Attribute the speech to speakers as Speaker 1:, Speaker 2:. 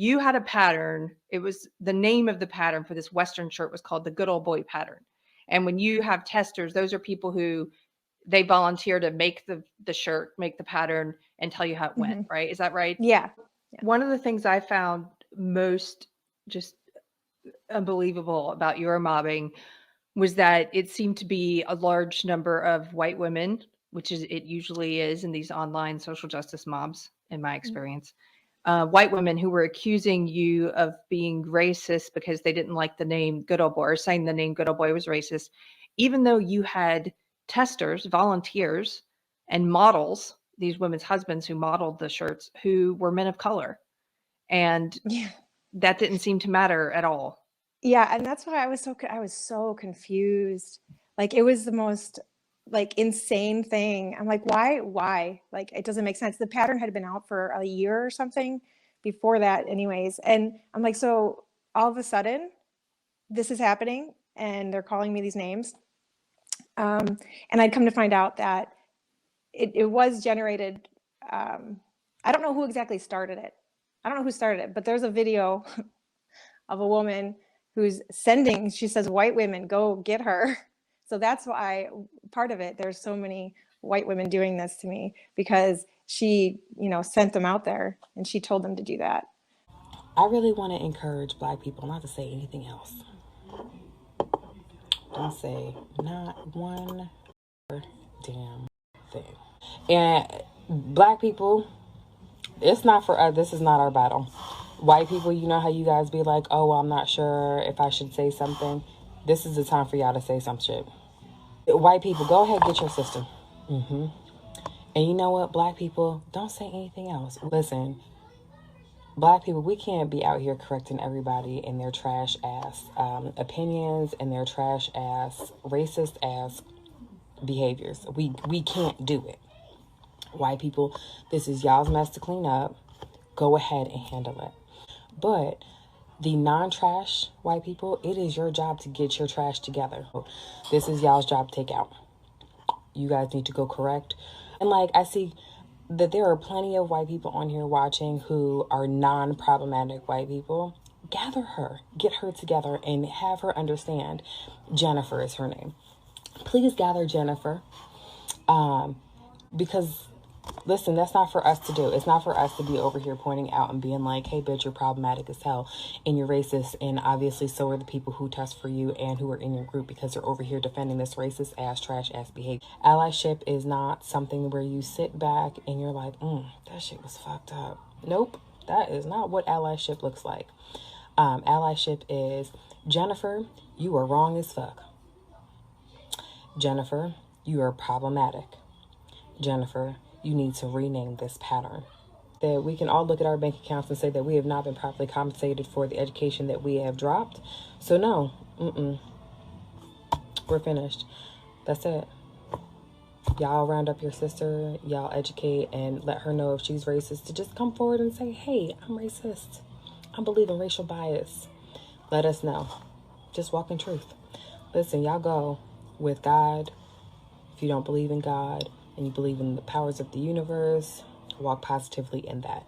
Speaker 1: You had a pattern. It was the name of the pattern for this Western shirt was called the good old boy pattern. And when you have testers, those are people who they volunteer to make the shirt, make the pattern, and tell you how it went, right? Is that right?
Speaker 2: Yeah.
Speaker 1: One of the things I found most just unbelievable about Euromobbing was that it seemed to be a large number of white women, which is it usually is in these online social justice mobs, in my experience. White women who were accusing you of being racist because they didn't like the name Good Old Boy, or saying the name Good Old Boy was racist, even though you had testers, volunteers, and models, these women's husbands who modeled the shirts, who were men of color. And that didn't seem to matter at all.
Speaker 2: Yeah, and that's why I was so confused. Like, it was the most like insane thing. I'm like, why? Like, it doesn't make sense. The pattern had been out for a year or something before that anyways. And I'm like, so all of a sudden this is happening and they're calling me these names. And I'd come to find out that it was generated. I don't know who exactly started it. I don't know who started it, but there's a video of a woman who's sending, she says, white women, go get her. So that's why part of it, there's so many white women doing this to me, because she, sent them out there and she told them to do that.
Speaker 3: I really want to encourage Black people not to say anything else. Don't say not one damn thing. And Black people, it's not for us. This is not our battle. White people, you know how you guys be like, oh, well, I'm not sure if I should say something. This is the time for y'all to say some shit. White people, go ahead, get your sister. And you know what, Black people, don't say anything else. Listen, Black people, we can't be out here correcting everybody in their trash ass opinions and their trash ass, racist ass behaviors. We can't do it. White people, this is y'all's mess to clean up. Go ahead and handle it. But the non-trash white people, it is your job to get your trash together. This is y'all's job to take out. You guys need to go correct. And like, I see that there are plenty of white people on here watching who are non-problematic white people. Gather her, get her together, and have her understand. Jennifer is her name. Please gather Jennifer. Because listen, that's not for us to do. It's not for us to be over here pointing out and being like, hey, bitch, you're problematic as hell and you're racist. And obviously so are the people who test for you and who are in your group, because they're over here defending this racist ass, trash ass behavior. Allyship is not something where you sit back and you're like, that shit was fucked up. Nope, that is not what allyship looks like. Allyship is, Jennifer, you are wrong as fuck. Jennifer, you are problematic. Jennifer, you need to rename this pattern. That we can all look at our bank accounts and say that we have not been properly compensated for the education that we have dropped. So no, we're finished. That's it. Y'all round up your sister, y'all educate and let her know if she's racist, to just come forward and say, hey, I'm racist. I believe in racial bias. Let us know. Just walk in truth. Listen, y'all go with God. If you don't believe in God, and you believe in the powers of the universe, walk positively in that.